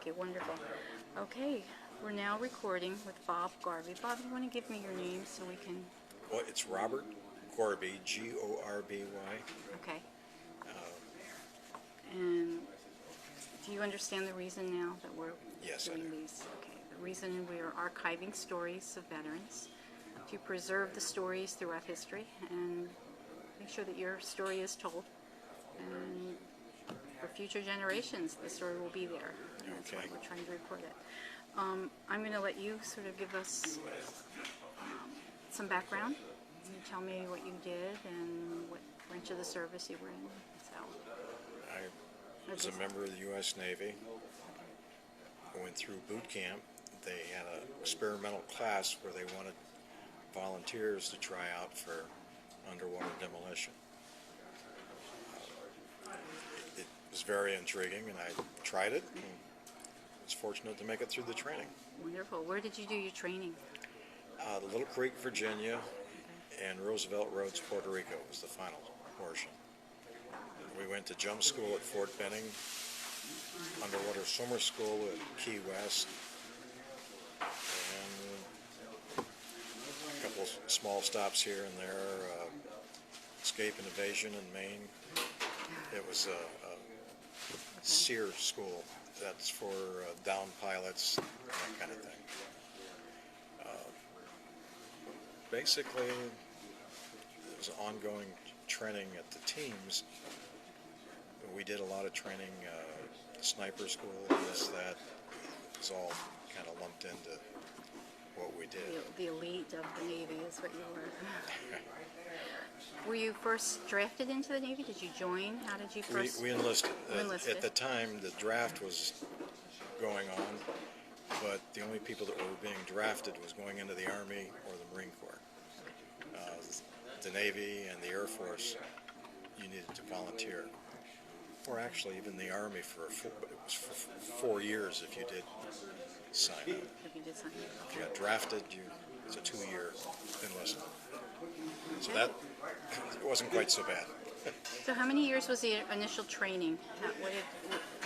Okay, wonderful. Okay, we're now recording with Bob Garvey. Bob, you want to give me your name so we can... Well, it's Robert Gorby, Gorby. Okay. And do you understand the reason now that we're Yes, I doing do. these? Okay. The reason we are archiving stories of veterans to preserve the stories throughout history and make sure that your story is told. And for future generations, the story will be there. And that's why Okay. we're trying to record it. I'm going to let you sort of give us some background. You tell me what you did and what branch of the service you were in. So, I was a member of the U.S. Navy. I went through boot camp. They had an experimental class where they wanted volunteers to try out for underwater demolition. It was very intriguing, and I tried it and was fortunate to make it through the training. wonderful. Where did you do your training? Little Creek, Virginia, and Roosevelt Roads, Puerto Rico was the final portion. We went to jump school at Fort Benning, underwater swimmer school at Key West, and a couple small stops here and there, escape and evasion in Maine. It was a SEER school. That's for downed pilots, that kind of thing. Basically, it was ongoing training at the teams. We did a lot of training, sniper school, this, that. It was all kind of lumped into what we did. The elite of the Navy is what you were. Were you first drafted into the Navy? Did you join? How did you first? We enlisted. You enlisted. At the time, the draft was going on, but the only people that were being drafted was going into the Army or the Marine Corps. The Navy and the Air Force, you needed to volunteer. Or actually even the Army it was for 4 years if you did sign up. If you did something. If you got drafted, it's a 2-year enlistment. So Okay. that, it wasn't quite so bad. So how many years was the initial training?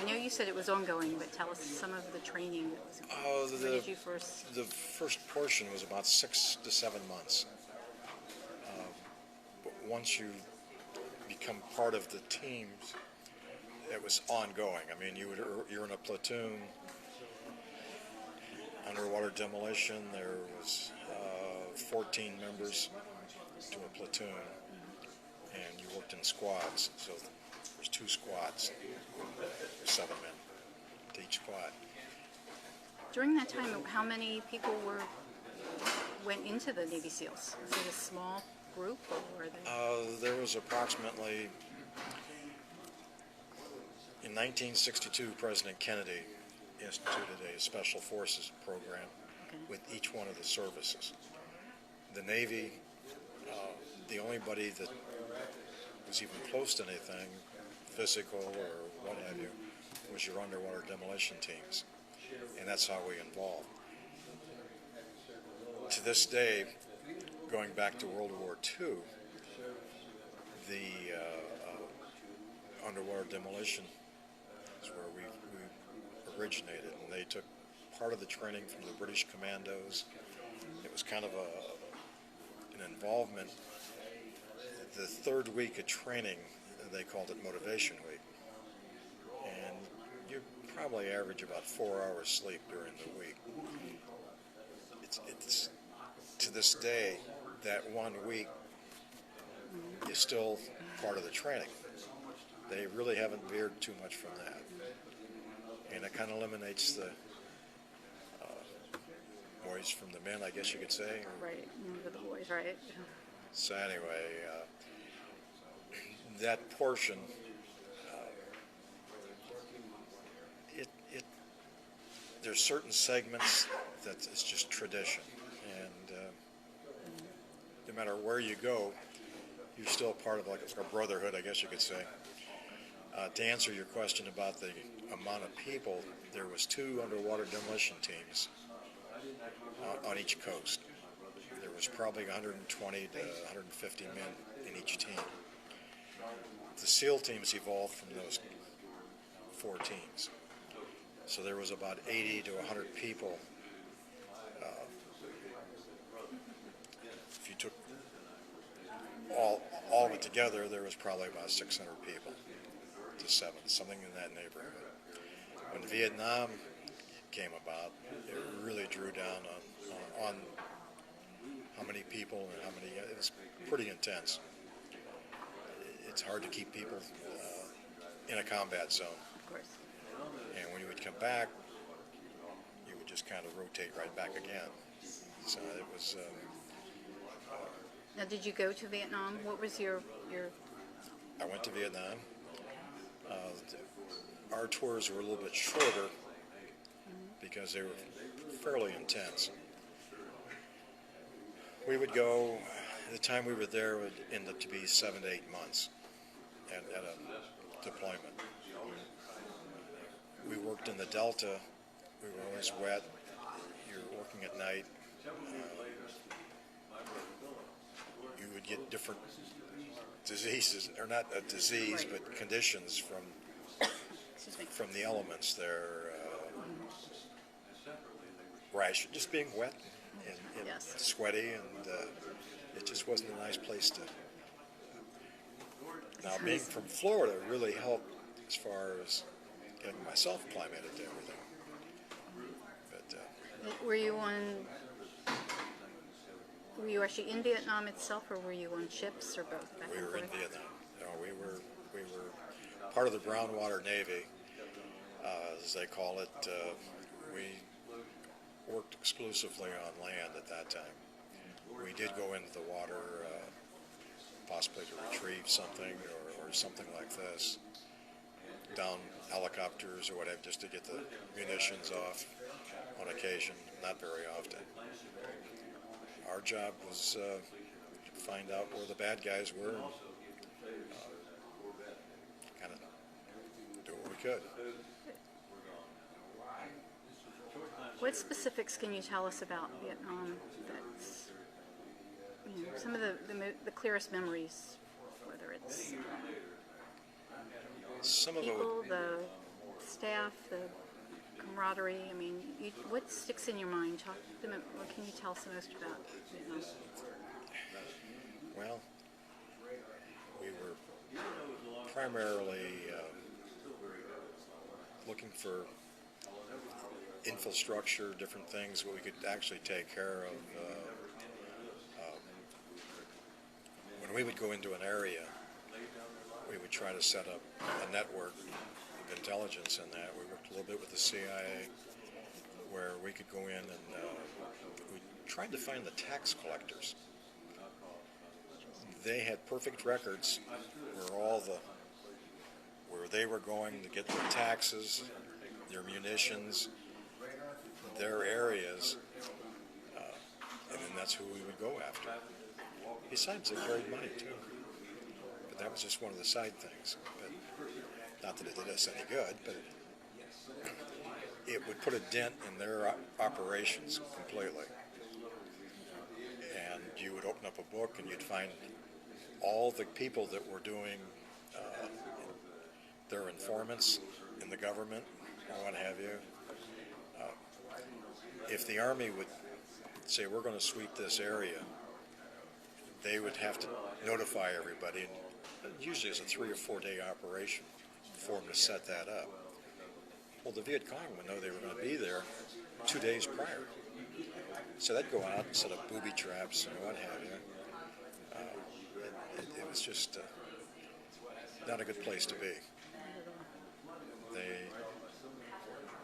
I know you said it was ongoing, but tell us some of the training that was. When did you first? The first portion was about 6 to 7 months. But once you become part of the teams, it was ongoing. I mean, you're in a platoon, underwater demolition. There was 14 members to a platoon, and you worked in squads. So there's 2 squads, 7 men to each squad. During that time, how many people went into the Navy SEALs? Was it a small group, or were they? There was approximately, in 1962, President Kennedy instituted a Special Forces program with each one of the services. The Navy, the only body that was even close to anything, physical or what have you, was your underwater demolition teams. And that's how we involved. To this day, going back to World War II, the underwater demolition is where we originated, and they took part of the training from the British commandos. It was kind of an involvement. The 3rd week of training, they called it Motivation Week, and you probably average about 4 hours sleep during the week. It's to this day, that 1 week is still part of the training. They really haven't veered too much from that. And it kind of eliminates the boys from the men, I guess you could say. Right, with the boys, right? So anyway, that portion, there's certain segments that it's just tradition. And no matter where you go, you're still part of like a brotherhood, I guess you could say. To answer your question about the amount of people, there was 2 underwater demolition teams on each coast. There was probably 120 to 150 men in each team. The SEAL teams evolved from those 4 teams. So there was about 80 to 100 people. If you took all of it together, there was probably about 600 people to 7, something in that neighborhood. When Vietnam came about, it really drew down on how many people and how many. It was pretty intense. It's hard to keep people in a combat zone. Of course. And when you would come back, you would just kind of rotate right back again. So it was. Now, did you go to Vietnam? What was your I went to Vietnam. Our tours were a little bit shorter because they were fairly intense. We would go. The time we were there would end up to be 7 to 8 months at a deployment. We worked in the Delta. We were always wet. You're working at night. You would get different diseases, or not a disease, Right. but conditions excuse me. from the elements there. Rash, just being wet and Yes. sweaty, and it just wasn't a nice place to. Now, being from Florida really helped as far as getting myself acclimated to everything. But Were you on? Were you actually in Vietnam itself, or were you on ships, or both? Back we and were in forth? Vietnam. No, we were part of the Brown Water Navy, as they call it. We worked exclusively on land at that time. We did go into the water, possibly to retrieve something or something like this, down helicopters or whatever, just to get the munitions off on occasion, not very often. Our job was to find out where the bad guys were and kind of do what we could. What specifics can you tell us about Vietnam? That's some of the clearest memories, whether it's Some of it people, would, the staff, the camaraderie. I mean, what sticks in your mind? What can you tell us the most about Vietnam? well, we were primarily looking for infrastructure, different things that we could actually take care of. When we would go into an area, we would try to set up a network of intelligence in that. We worked a little bit with the CIA, where we could go in and we tried to find the tax collectors. They had perfect records where they were going to get their taxes, their munitions, their areas, and then that's who we would go after. Besides, they carried money too, but that was just one of the side things. But not that it did us any good, but it would put a dent in their operations completely. And you would open up a book and you'd find all the people that were doing their informants in the government, or what have you. If the Army would say, we're going to sweep this area, they would have to notify everybody. And usually it's a 3 or 4 day operation for them to set that up. Well, the Viet Cong would know they were going to be there 2 days prior. So they'd go out and set up booby traps and what have you. It was just not a good place to be.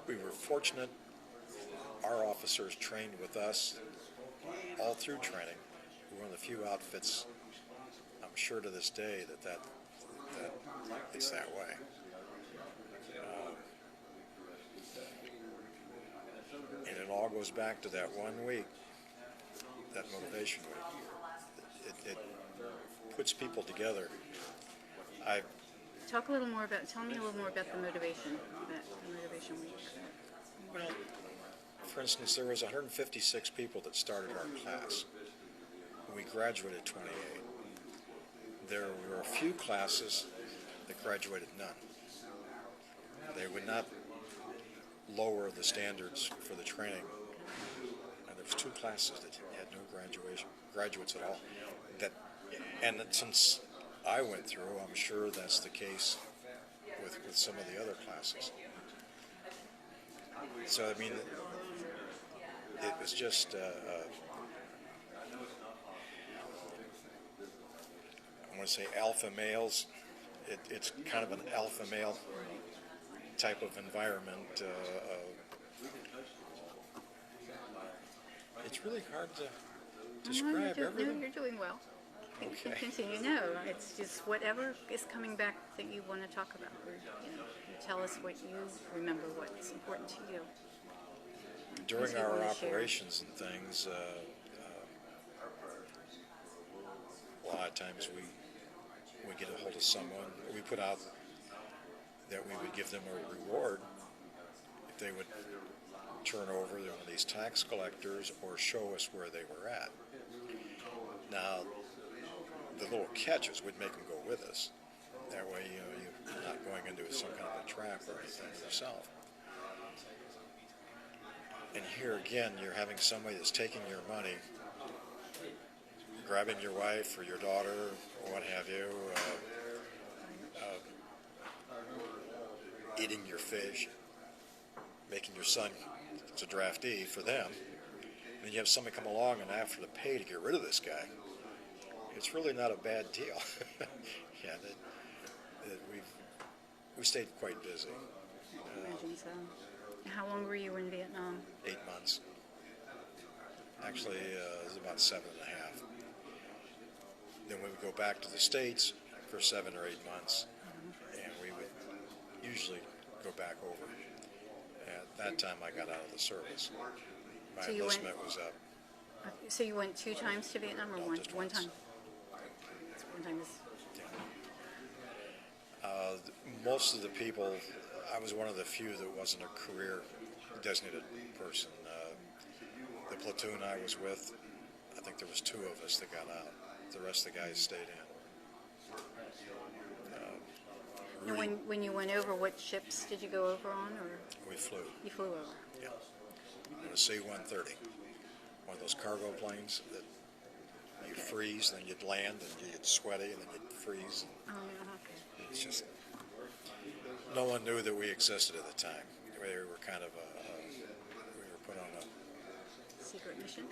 We were fortunate. Our officers trained with us all through training. We were one of the few outfits, I'm sure to this day, that it's that way. And it all goes back to that 1 week, that motivation week. It puts people together. Tell me a little more about the motivation week. Well, for instance, there was 156 people that started our class. We graduated 28. There were a few classes that graduated none. They would not lower the standards for the training. And there was 2 classes that had no graduates at all. Since I went through, I'm sure that's the case with some of the other classes. So I mean, it was just I want to say alpha males. It's kind of an alpha male type of environment. It's really hard to describe everything. No, you're doing well. Okay. Continue. No, it's just whatever is coming back that you want to talk about. Or, you tell us what you remember, what's important to you. During our operations and things, a lot of times we get a hold of someone. We put out that we would give them a reward if they would turn over one of these tax collectors or show us where they were at. Now, the little catch is we'd make them go with us. That way, you're not going into some kind of a trap or anything yourself. And here again, you're having somebody that's taking your money, grabbing your wife or your daughter or what have you, eating your fish, making your son a draftee for them. And you have somebody come along and after to pay to get rid of this guy. It's really not a bad deal. Yeah, we stayed quite busy. I imagine so. How long were you in Vietnam? 8 months. Actually, it was about 7.5. Then we would go back to the States for 7 or 8 months, and we would usually go back over. At that time, I got out of the service. My enlistment was up. So you went 2 times to Vietnam, or No, one? just One once. time. One time is. Most of the people, I was one of the few that wasn't a career designated person. The platoon I was with, I think there was 2 of us that got out. The rest of the guys stayed in. Now, when you went over, what ships did you go over on, or We flew. you flew over? Yeah. On a C-130. One of those cargo planes that you freeze, then you'd land, and you get sweaty, and then you'd freeze. Oh, okay. It's just, no one knew that we existed at the time. We were kind of we were put on a... Secret mission?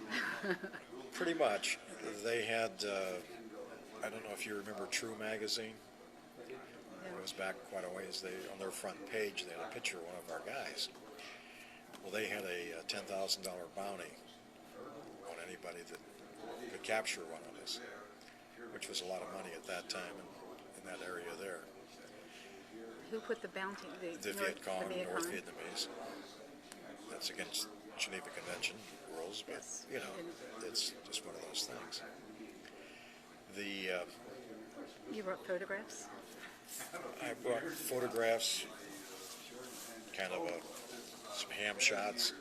Pretty much. They had, I don't know if you remember True Magazine. It was back quite a ways. On their front page, they had a picture of one of our guys. Well, they had a $10,000 bounty on anybody that could capture one of us, which was a lot of money at that time in that area there. Who put the bounty? The Viet Cong, North Vietnamese. That's against Geneva Convention rules, but Yes. It's just one of those things. You brought photographs? I brought photographs, kind of some ham shots,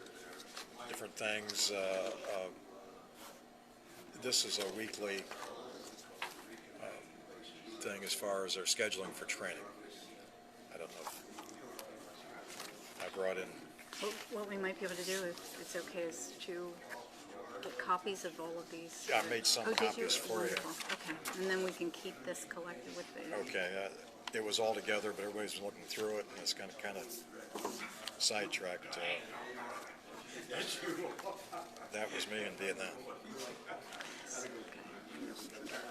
different things. This is a weekly thing as far as our scheduling for training. I don't know if I brought in... What we might be able to do, if it's okay, is to get copies of all of these. I made some did you? copies for you. Wonderful. Okay, and then we can keep this collected with the... Okay, it was all together, but everybody's looking through it, and it's kind of sidetracked. That was me in Vietnam. Okay.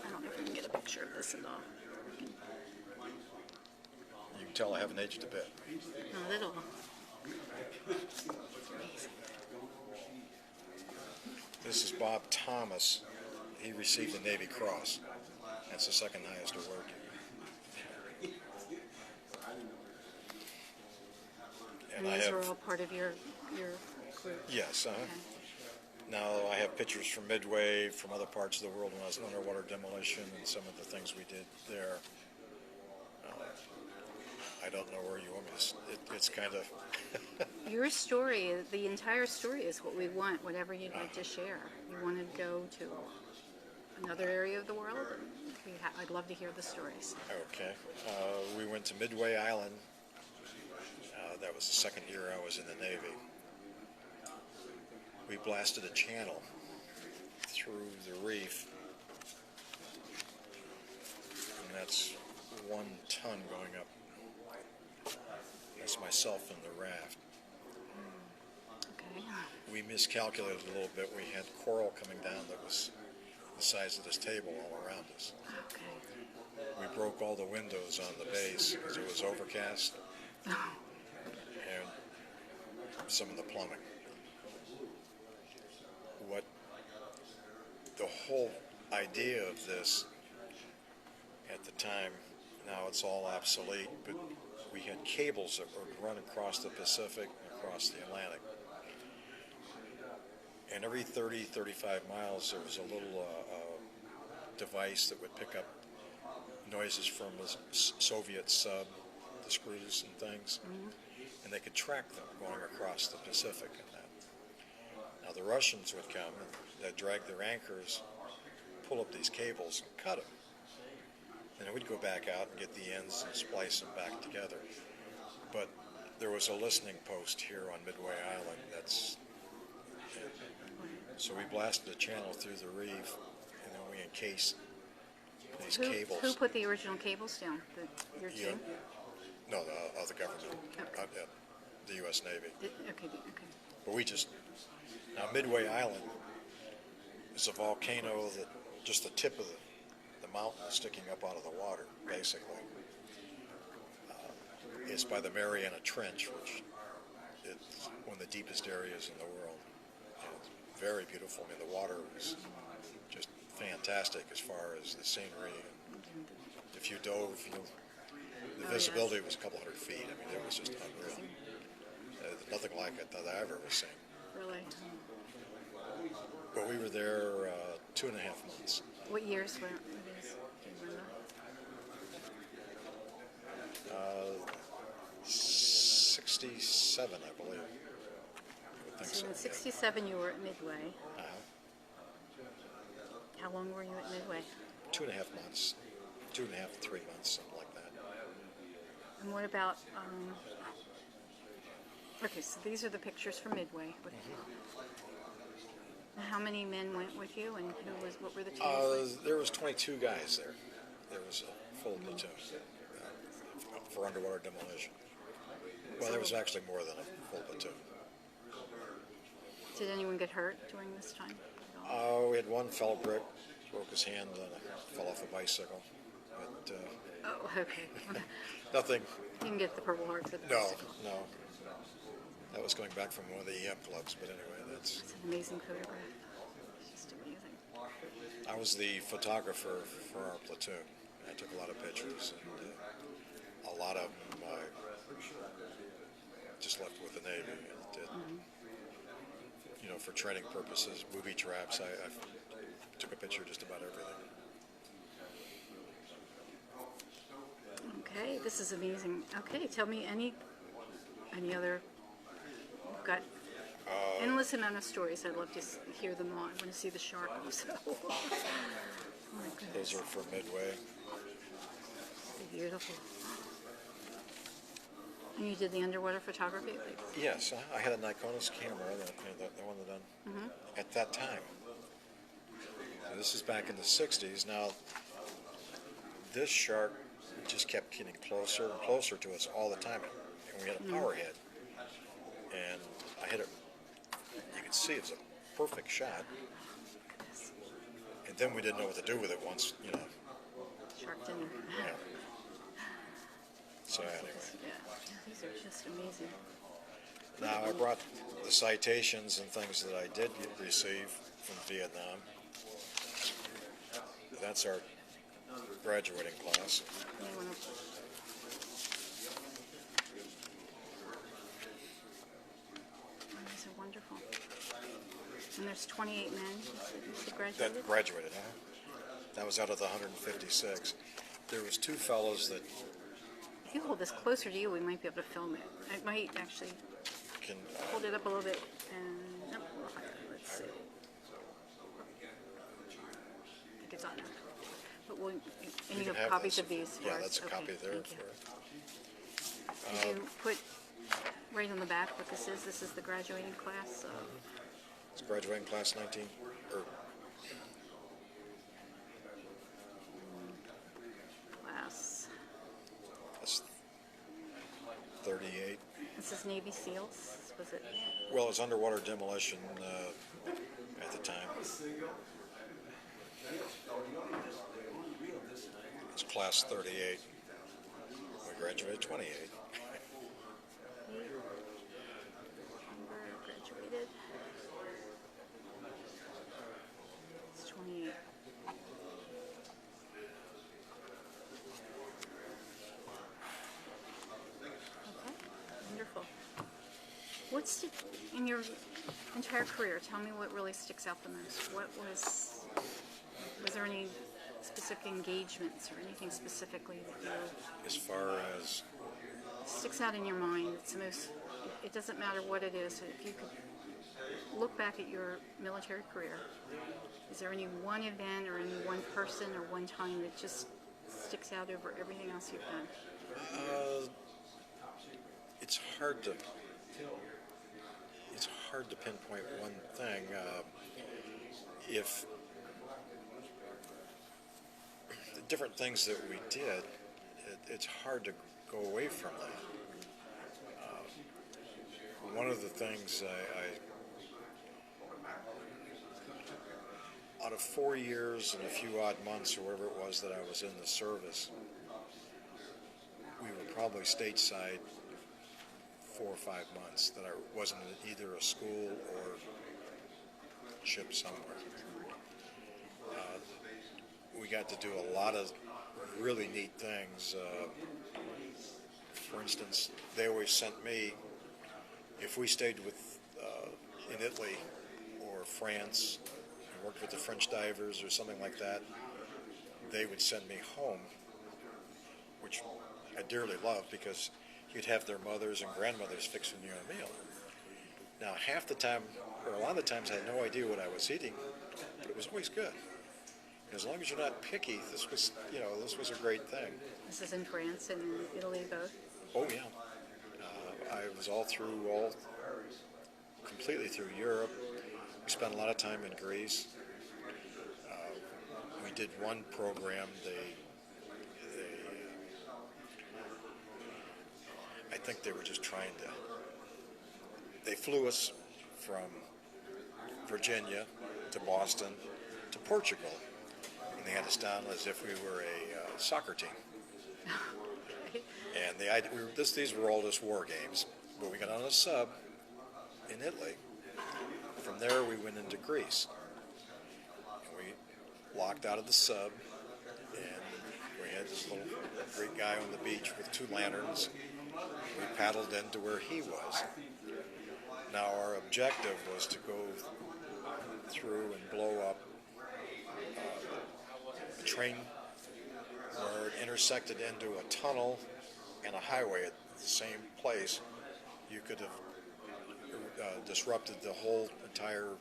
I don't know if we can get a picture of this at all. You can tell I haven't aged a bit. Not at all. This is Bob Thomas. He received the Navy Cross. That's the second highest award. And these are all part of your group? Yes. Okay. Now I have pictures from Midway, from other parts of the world when I was in underwater demolition, and some of the things we did there. I don't know where you want me to. It's kind of. Your story, the entire story is what we want, whatever you'd like to share. You want to go to another area of the world? I'd love to hear the stories. Okay. We went to Midway Island. that was the second year I was in the Navy. We blasted a channel through the reef, and that's 1 ton going up. That's myself in the raft. Okay. We miscalculated a little bit. We had coral coming down that was the size of this table all around us. Okay. We broke all the windows on the base because it was overcast, and some of the plumbing. What the whole idea of this at the time, now it's all obsolete, but we had cables that would run across the Pacific and across the Atlantic. And every 30, 35 miles, there was a little device that would pick up noises from a Soviet sub, the screws and things, and they could track them going across the Pacific and that. Now the Russians would come and they'd drag their anchors, pull up these cables and cut them. And then we'd go back out and get the ends and splice them back together. But there was a listening post here on Midway Island. So we blasted a channel through the reef, and then we encased these cables. Who put the original cables down? Your team? No, the government, the U.S. Navy. Okay. But now Midway Island is a volcano that just the tip of the mountain is sticking up out of the water, basically. It's by the Mariana Trench, which is one of the deepest areas in the world. And it's very beautiful. I mean, the water was just fantastic as far as the scenery. And if you dove, the visibility was a couple hundred feet. I mean, it was just unreal. Nothing like it that I ever was seen. Really? But we were there 2.5 months. What years were these? Do you remember? 67, I believe. I would think So so. in '67 you were at Midway. Uh-huh. How long were you at Midway? 2.5 months. 2.5 to 3 months, something like that. And what about, okay, so these are the pictures from Midway. How many men went with you, and what were the teams? There was 22 guys there. There was a full platoon for underwater demolition. Well, there was actually more than a full platoon. Did anyone get hurt during this time? We had one fellow broke his hand and fell off a bicycle. But Oh, okay. nothing. You didn't get the Purple Heart for the No, bicycle. no. That was going back from one of the EM clubs, but anyway, that's. It's an amazing photograph. It's just amazing. I was the photographer for our platoon. I took a lot of pictures, and a lot of them I just left with the Navy. And did, for training purposes, booby traps, I took a picture of just about everything. Okay, this is amazing. Okay, tell me any other. You've got endless amount of stories. I'd love to hear them all. I want to see the shark also. Oh my goodness. Those are from Midway. Beautiful. And you did the underwater photography? Yes, I had a Nikonis camera, the one that done at that time. Now, this is back in the 60s. Now, this shark just kept getting closer and closer to us all the time. And we had a power head. And I hit it. You can see it's a perfect shot. And then we didn't know what to do with it once, Shark dinner. Yeah. So anyway. Yeah, these are just amazing. Now, I brought the citations and things that I did receive from Vietnam. That's our graduating class. These are wonderful. And there's 28 men that graduated? That graduated, huh? That was out of the 156. There was two fellows that If you hold this closer to you, we might be able to film it. I might actually can... hold it up a little bit and let's see. I think it's on there. But and you have copies those. of these for Yeah, us? that's a Okay, copy there thank you. for it. Did you put right on the back what this is. This is the graduating class of It's graduating class 19, or class. that's 38. This is Navy SEALs. Was it? Well, it's underwater demolition at the time. It's class 38. We graduated 28. Graduated. It's 28. Okay, wonderful. What's in your entire career? Tell me what really sticks out the most. What was there any specific engagements or anything specifically that you As far as sticks out in your mind? It's the most. It doesn't matter what it is. If you could look back at your military career, is there any one event or any one person or one time that just sticks out over everything else you've done? it's hard to pinpoint one thing. If the different things that we did, it's hard to go away from that. One of the things out of 4 years and a few odd months or whatever it was that I was in the service, we were probably stateside 4 or 5 months that I wasn't in either a school or ship somewhere. We got to do a lot of really neat things. For instance, they always sent me, if we stayed in Italy or France and worked with the French divers or something like that, they would send me home, which I dearly loved because you'd have their mothers and grandmothers fixing you a meal. Now, half the time, or a lot of the times, I had no idea what I was eating, but it was always good. And as long as you're not picky, this was a great thing. This is in France and Italy both. Oh yeah, I was completely through Europe. We spent a lot of time in Greece. We did one program. I think they were just trying to. They flew us from Virginia to Boston to Portugal, and they had us down as if we were a soccer team. And these were all just war games, but we got on a sub in Italy. From there, we went into Greece. And we locked out of the sub, and we had this little Greek guy on the beach with 2 lanterns. We paddled into where he was. Now, our objective was to go through and blow up a train where it intersected into a tunnel and a highway at the same place. You could have disrupted the whole entire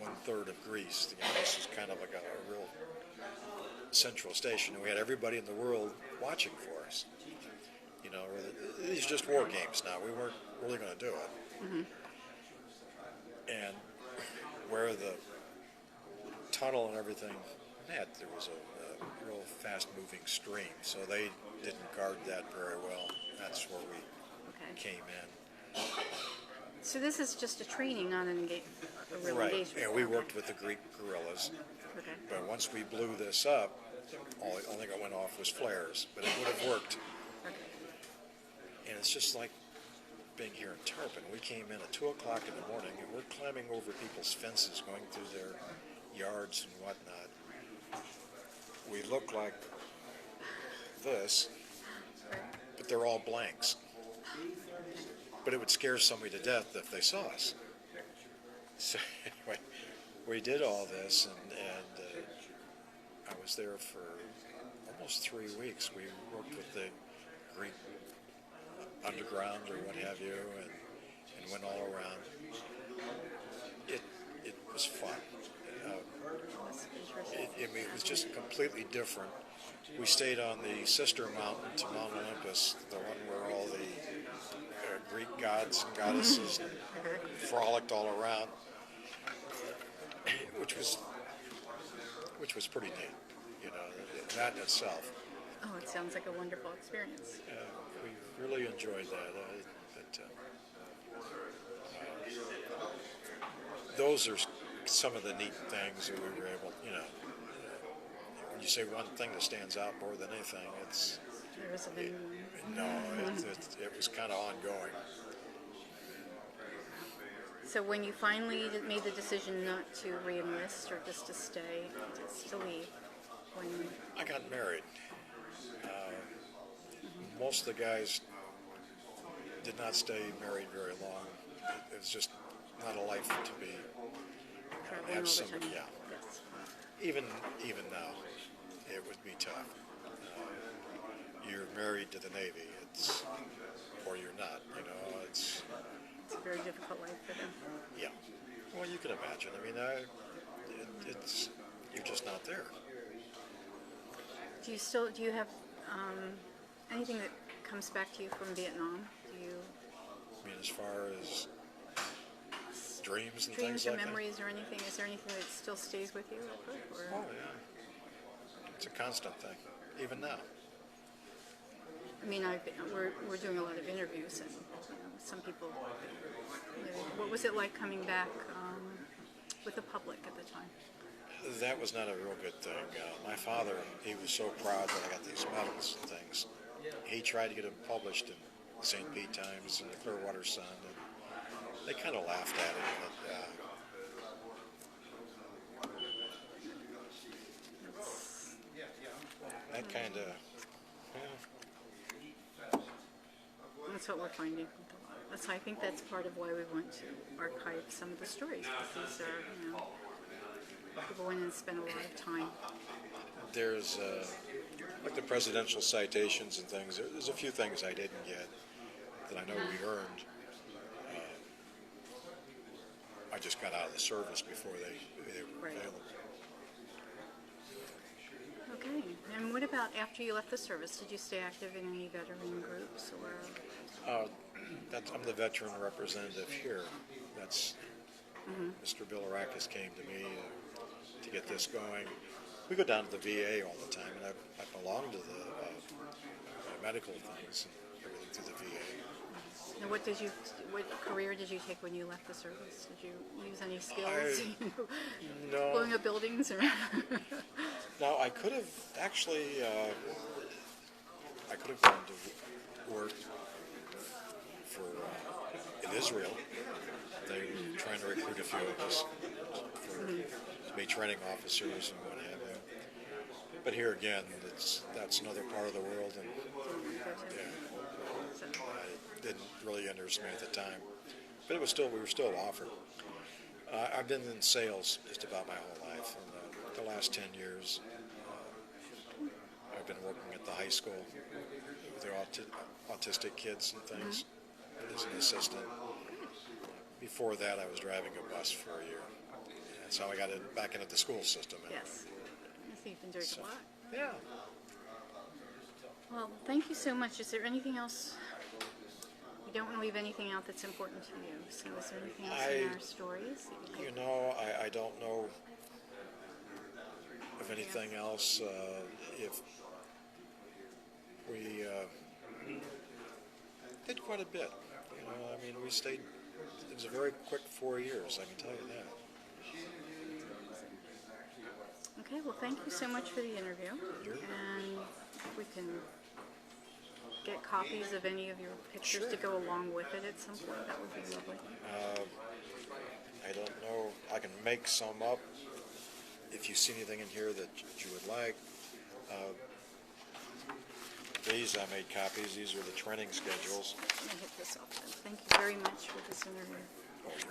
1/3 of Greece. This is kind of like a real central station. And we had everybody in the world watching for us. These are just war games now. We weren't really going to do it. Mm-hmm. And where the tunnel and everything met, there was a real fast-moving stream, so they didn't guard that very well. That's where we came in. So this is just a training, not a real right. engagement. And we worked with the Greek guerrillas. Okay. But once we blew this up, only that went off was flares, but it would have worked. Okay. And it's just like being here in Tarpon. We came in at 2 o'clock in the morning, and we're climbing over people's fences, going through their yards and whatnot. We look like this, but they're all blanks. But it would scare somebody to death if they saw us. So anyway, we did all this, and I was there for almost 3 weeks. We worked with the Greek underground or what have you, and went all around. It was fun. It was just completely different We stayed on the sister mountain to Mount Olympus, the one where all the Greek gods and goddesses frolicked all around, which was pretty neat, you know, that in itself. Oh, it sounds like a wonderful experience. We really enjoyed that. Those are some of the neat things that we were able, you know. When you say one thing that stands out more than anything, it's There was a big no, it was kind of ongoing. So when you finally made the decision not to re-enlist or just to stay, just to leave, when I got married. Most of the guys did not stay married very long. It was just not a life to be. traveling all Have the somebody, time. yeah. Yes. Even now, it would be tough. You're married to the Navy, or you're not. You know, It's a very difficult life for them. yeah. Well, you can imagine. I mean, it's you're just not there. Do you have anything that comes back to you from Vietnam? Do you I mean, as far as dreams and dreams things or like memories or anything? Is there anything that still stays with you? that. Or, Oh yeah, it's a constant thing, even now. I mean, we're doing a lot of interviews, and some people. What was it like coming back with the public at the time? That was not a real good thing. My father, he was so proud that I got these medals and things. He tried to get them published in the St. Pete Times and the Clearwater Sun, and they kind of laughed at it. But, that kind of, That's what we're finding. I think that's part of why we want to archive some of the stories, because these are, people went in and spent a lot of time. there's like the presidential citations and things. There's a few things I didn't get that I know we earned. I just got out of the service before they were Right. available. Okay, and what about after you left the service? Did you stay active in any veteran groups or? I'm the veteran representative here. That's Mr. Bilirakis came to me to get this going. We go down to the VA all the time, and I belong to the medical things and everything through the VA. And what career did you take when you left the service? Did you use any skills? No. Blowing up buildings or? Now, I could have actually, I could have gone to work for in Israel. They were trying to recruit a few of us to be training officers and what have you. But here again, that's another part of the world, and yeah, it didn't really interest me at the time. But we were still offered. I've been in sales just about my whole life. In the last 10 years, I've been working at the high school with the autistic kids and things as an assistant. Before that, I was driving a bus for a year. That's how I got back into the school system. Yes. I think you've been doing a lot. Yeah. Well, thank you so much. Is there anything else? You don't want to leave anything out that's important to you. So is there anything else in our stories that you You know, I don't know of anything else. If we did quite a bit. You know, I mean, we stayed. It was a very quick 4 years, I can tell you that. Okay, well, thank you so much for the interview. Sure. And if we can get copies of any of your pictures Sure. to go along with it at some point, that would be lovely. I don't know. I can make some up. If you see anything in here that you would like. These I made copies. These are the training schedules. I'm going to hit this off then. Thank you very much for this interview. Oh, you're